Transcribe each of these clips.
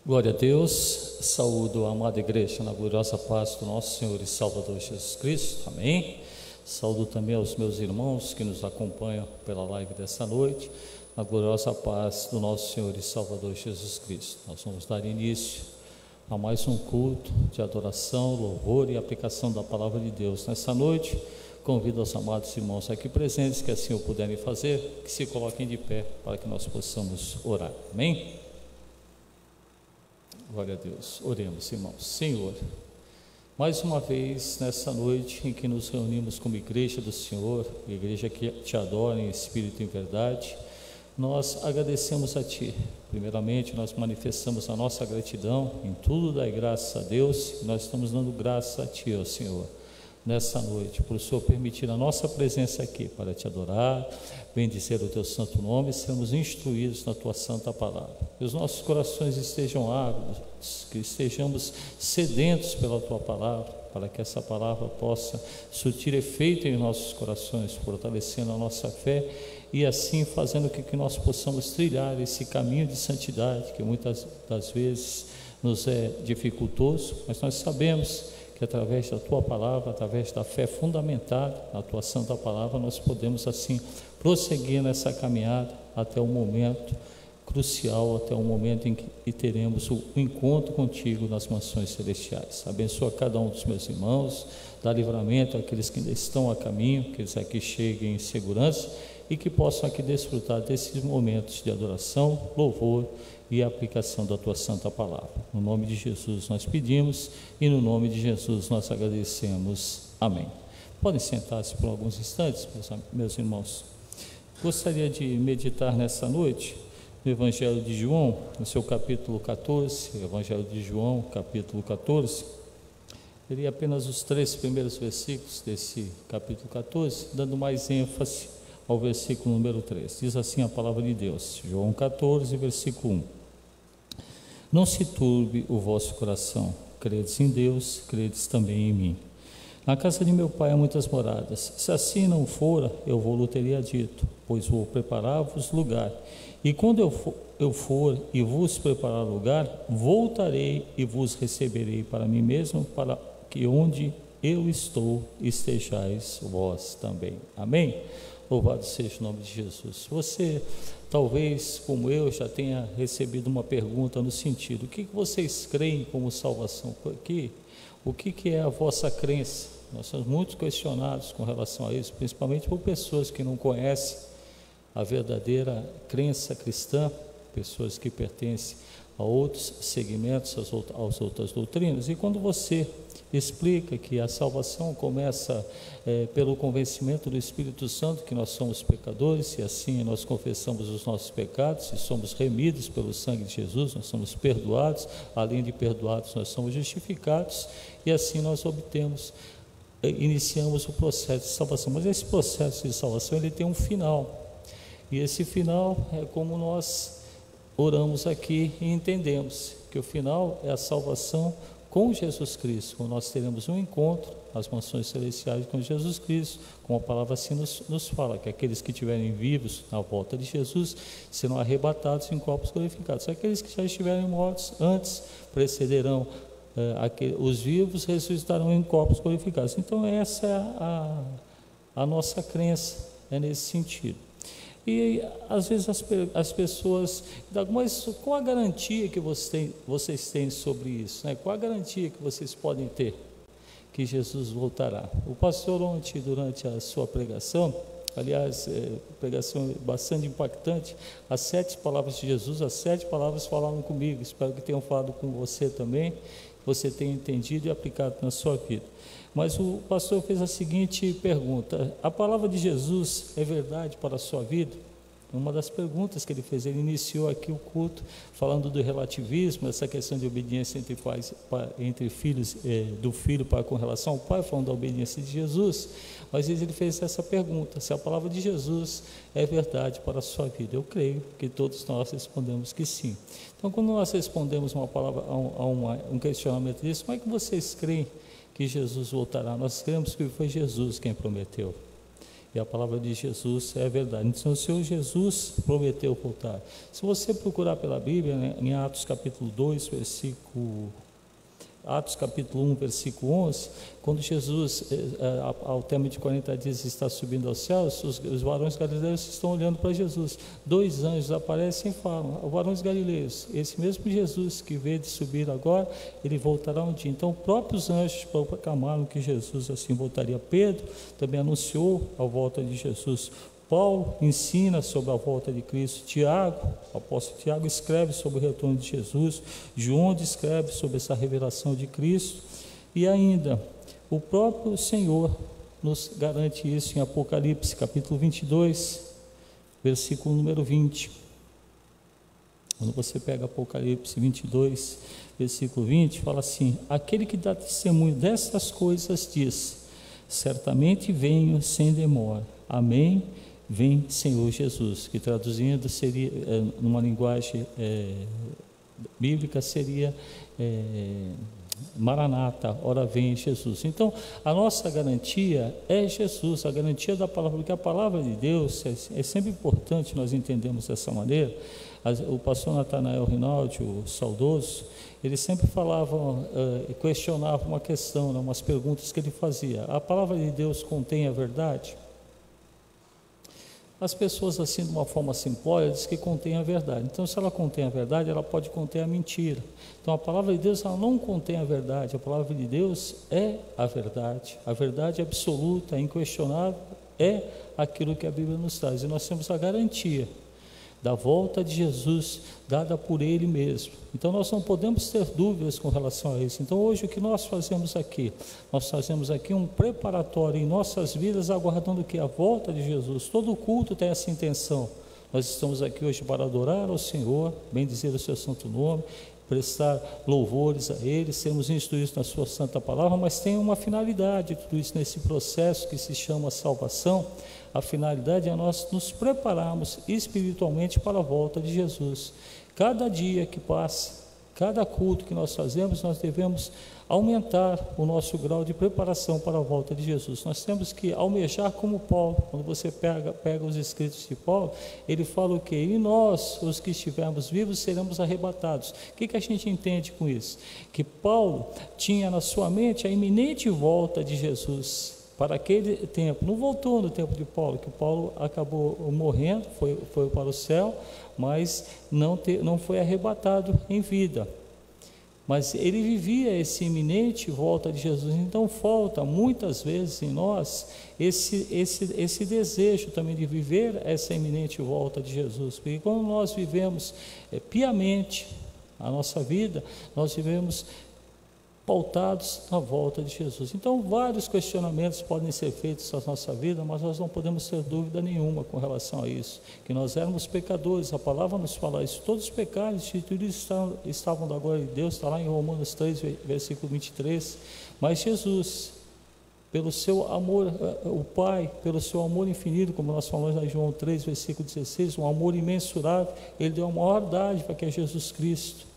Glória a Deus, saúdo a amada igreja na gloriosa paz do nosso Senhor e Salvador Jesus Cristo, amém. Saúdo também aos meus irmãos que nos acompanham pela live dessa noite, na gloriosa paz do nosso Senhor e Salvador Jesus Cristo. Nós vamos dar início a mais um culto de adoração, louvor e aplicação da palavra de Deus. Nessa noite, convido os amados irmãos aqui presentes, que assim o puderem fazer, que se coloquem de pé para que nós possamos orar, amém. Glória a Deus. Oremos, irmãos. Senhor, mais uma vez nessa noite em que nos reunimos como igreja do Senhor, igreja que te adora em espírito e em verdade, nós agradecemos a Ti. Primeiramente, nós manifestamos a nossa gratidão, em tudo dai graça a Deus, e nós estamos dando graça a Ti, ó Senhor, nessa noite, por o Senhor permitir a nossa presença aqui para Te adorar, bendizer o Teu santo nome e sermos instruídos na Tua santa palavra. Que os nossos corações estejam ávidos, que estejamos sedentos pela Tua palavra, para que essa palavra possa surtir efeito em nossos corações, fortalecendo a nossa fé e assim fazendo com que nós possamos trilhar esse caminho de santidade, que muitas das vezes nos é dificultoso, mas nós sabemos que através da Tua palavra, através da fé fundamentada na Tua santa palavra, nós podemos assim prosseguir nessa caminhada até o momento crucial, até o momento em que teremos o encontro contigo nas mansões celestiais. Abençoa cada um dos meus irmãos, dá livramento àqueles que ainda estão a caminho, que eles aqui cheguem em segurança e que possam aqui desfrutar desses momentos de adoração, louvor e aplicação da Tua santa palavra. No nome de Jesus nós pedimos e no nome de Jesus nós agradecemos. Amém. Podem sentar-se por alguns instantes, meus irmãos. Gostaria de meditar nessa noite no Evangelho de João, no seu capítulo 14, Evangelho de João, capítulo 14. Eu li apenas os 3 primeiros versículos desse capítulo 14, dando mais ênfase ao versículo número 3. Diz assim a palavra de Deus, João 14, versículo 1. Não se turbe o vosso coração, credes em Deus, credes também em mim. Na casa de meu pai há muitas moradas, se assim não fora, eu vou-lhe teria dito, pois vou preparar-vos lugar. E quando eu for e vos preparar lugar, voltarei e vos receberei para mim mesmo, para que onde eu estou, estejais vós também. Amém? Louvado seja o nome de Jesus. Você, talvez, como eu, já tenha recebido uma pergunta no sentido: o que vocês creem como salvação? O que é a vossa crença? Nós somos muito questionados com relação a isso, principalmente por pessoas que não conhecem a verdadeira crença cristã, pessoas que pertencem a outros segmentos, às outras doutrinas. E quando você explica que a salvação começa pelo convencimento do Espírito Santo, que nós somos pecadores, e assim nós confessamos os nossos pecados e somos remidos pelo sangue de Jesus, nós somos perdoados, além de perdoados nós somos justificados, e assim nós iniciamos o processo de salvação. Mas esse processo de salvação, ele tem um final, e esse final é como nós oramos aqui e entendemos, que o final é a salvação com Jesus Cristo, quando nós teremos um encontro nas mansões celestiais com Jesus Cristo, como a palavra assim nos fala, que aqueles que estiverem vivos na volta de Jesus serão arrebatados em corpos glorificados. Aqueles que já estiverem mortos antes precederão, os vivos ressuscitarão em corpos glorificados. Então essa é a nossa crença, é nesse sentido. E às vezes as pessoas, mas qual a garantia que vocês têm sobre isso, né? Qual a garantia que vocês podem ter que Jesus voltará? O pastor ontem, durante a sua pregação, aliás, pregação bastante impactante, as 7 palavras de Jesus, as 7 palavras falaram comigo, espero que tenham falado com você também, que você tenha entendido e aplicado na sua vida. Mas o pastor fez a seguinte pergunta: a palavra de Jesus é verdade para a sua vida? Uma das perguntas que ele fez, ele iniciou aqui o culto falando do relativismo, essa questão de obediência entre filhos, do filho para com relação ao pai, falando da obediência de Jesus. Mas ele fez essa pergunta: se a palavra de Jesus é verdade para a sua vida? Eu creio que todos nós respondemos que sim. Então, quando nós respondemos uma palavra a um questionamento desse, como é que vocês creem que Jesus voltará? Nós cremos que foi Jesus quem prometeu. E a palavra de Jesus é a verdade. Então o Senhor Jesus prometeu voltar. Se você procurar pela Bíblia, né, em Atos capítulo 2, Atos capítulo 1, versículo 11, quando Jesus, ao termo de 40 dias, está subindo aos céus, os varões galileus estão olhando para Jesus. 2 anjos aparecem e falam: varões galileus, esse mesmo Jesus que veio de subir agora, ele voltará um dia. Então, próprios anjos proclamaram que Jesus assim voltaria. Pedro também anunciou a volta de Jesus. Paulo ensina sobre a volta de Cristo. Tiago, o apóstolo Tiago, escreve sobre o retorno de Jesus. João descreve sobre essa revelação de Cristo. E ainda, o próprio Senhor nos garante isso em Apocalipse, capítulo 22, versículo número 20. Quando você pega Apocalipse 22, versículo 20, fala assim: aquele que dá testemunho dessas coisas diz: certamente venho sem demora. Amém. Vem, Senhor Jesus, que traduzindo seria, numa linguagem bíblica, seria Maranata, ora vem Jesus. Então, a nossa garantia é Jesus, a garantia da palavra, porque a palavra de Deus é sempre importante nós entendermos dessa maneira. O pastor Natanael Rinaldi, o saudoso, ele sempre falava, questionava uma questão, né, umas perguntas que ele fazia: a palavra de Deus contém a verdade? As pessoas, assim, de uma forma simplória, dizem que contém a verdade. Então, se ela contém a verdade, ela pode conter a mentira. Então, a palavra de Deus, ela não contém a verdade. A palavra de Deus é a verdade. A verdade absoluta, inquestionável, é aquilo que a Bíblia nos traz. E nós temos a garantia da volta de Jesus, dada por Ele mesmo. Então nós não podemos ter dúvidas com relação a isso. Então hoje o que nós fazemos aqui? Nós fazemos aqui um preparatório em nossas vidas, aguardando que a volta de Jesus. Todo culto tem essa intenção. Nós estamos aqui hoje para adorar ao Senhor, bendizer o seu santo nome, prestar louvores a Ele, sermos instruídos na sua santa palavra, mas tem uma finalidade tudo isso nesse processo que se chama salvação. A finalidade é nós nos prepararmos espiritualmente para a volta de Jesus. Cada dia que passa, cada culto que nós fazemos, nós devemos aumentar o nosso grau de preparação para a volta de Jesus. Nós temos que almejar como Paulo. Quando você pega os escritos de Paulo, ele fala o quê? E nós, os que estivermos vivos, seremos arrebatados. O que a gente entende com isso? Que Paulo tinha na sua mente a iminente volta de Jesus para aquele tempo. Não voltou no tempo de Paulo, que Paulo acabou morrendo, foi para o céu, mas não foi arrebatado em vida. Mas ele vivia esse iminente volta de Jesus. Então falta muitas vezes em nós esse desejo também de viver essa iminente volta de Jesus. Porque quando nós vivemos piamente a nossa vida, nós vivemos pautados na volta de Jesus. Então vários questionamentos podem ser feitos na nossa vida, mas nós não podemos ter dúvida nenhuma com relação a isso, que nós éramos pecadores. A palavra nos fala isso: todos os pecados instituídos estavam da glória de Deus, está lá em Romanos 3, versículo 23, mas Jesus, pelo seu amor, o Pai, pelo seu amor infinito, como nós falamos em João 3, versículo 16, um amor imensurável, Ele deu a maior dádiva, que é Jesus Cristo,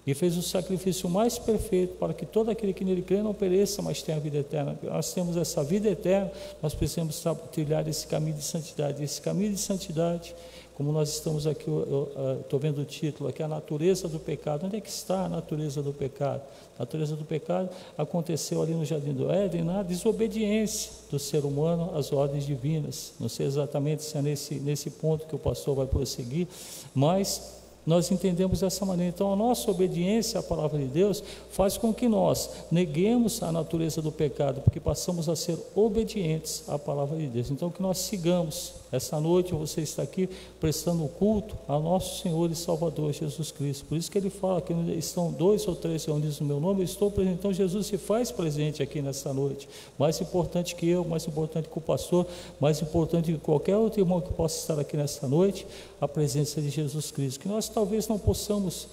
e fez o sacrifício mais perfeito para que todo aquele que nele crê não pereça, mas tenha a vida eterna. Nós temos essa vida eterna, nós precisamos trilhar esse caminho de santidade. Esse caminho de santidade, como nós estamos aqui, eu estou vendo o título aqui, a natureza do pecado. Onde é que está a natureza do pecado? A natureza do pecado aconteceu ali no Jardim do Éden, na desobediência do ser humano às ordens divinas. Não sei exatamente se é nesse ponto que o pastor vai prosseguir, mas nós entendemos dessa maneira. Então a nossa obediência à palavra de Deus faz com que nós neguemos a natureza do pecado, porque passamos a ser obedientes à palavra de Deus. Então que nós sigamos. Essa noite você está aqui prestando culto ao nosso Senhor e Salvador Jesus Cristo. Por isso que ele fala que estão 2 ou 3 reunidos no meu nome, eu estou presente. Então Jesus se faz presente aqui nessa noite. Mais importante que eu, mais importante que o pastor, mais importante que qualquer outro irmão que possa estar aqui nessa noite, a presença de Jesus Cristo. Que nós talvez não possamos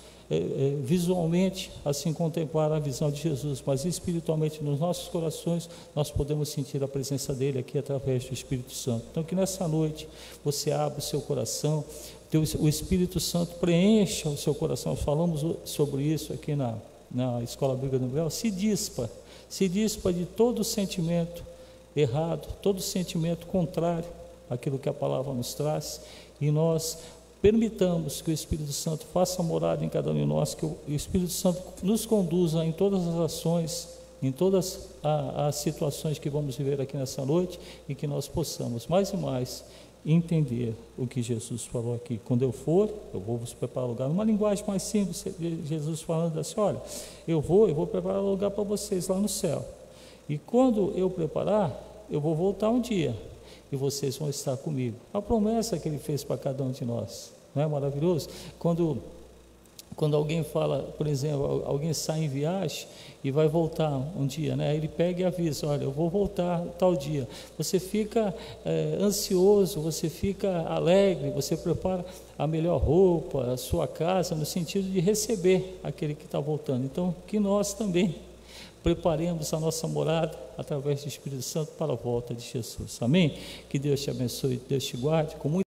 visualmente assim contemplar a visão de Jesus, mas espiritualmente nos nossos corações nós podemos sentir a presença dele aqui através do Espírito Santo. Então que nessa noite você abra o seu coração, o Espírito Santo preencha o seu coração. Falamos sobre isso aqui na Escola Bíblica do Bel. Se dispa de todo sentimento errado, todo sentimento contrário àquilo que a palavra nos traz, e nós permitamos que o Espírito Santo faça morada em cada um de nós, que o Espírito Santo nos conduza em todas as ações, em todas as situações que vamos viver aqui nessa noite, e que nós possamos mais e mais entender o que Jesus falou aqui. Quando eu for, eu vou vos preparar lugar. Uma linguagem mais simples, Jesus falando assim: olha, eu vou preparar lugar para vocês lá no céu, e quando eu preparar, eu vou voltar um dia, e vocês vão estar comigo. A promessa que ele fez para cada um de nós, não é maravilhoso? Quando alguém fala, por exemplo, alguém sai em viagem e vai voltar um dia, né? Ele pega e avisa: olha, eu vou voltar tal dia. Você fica ansioso, você fica alegre, você prepara a melhor roupa, a sua casa, no sentido de receber aquele que está voltando. Então, que nós também preparemos a nossa morada através do Espírito Santo para a volta de Jesus. Amém? Que Deus te abençoe, Deus te guarde com muito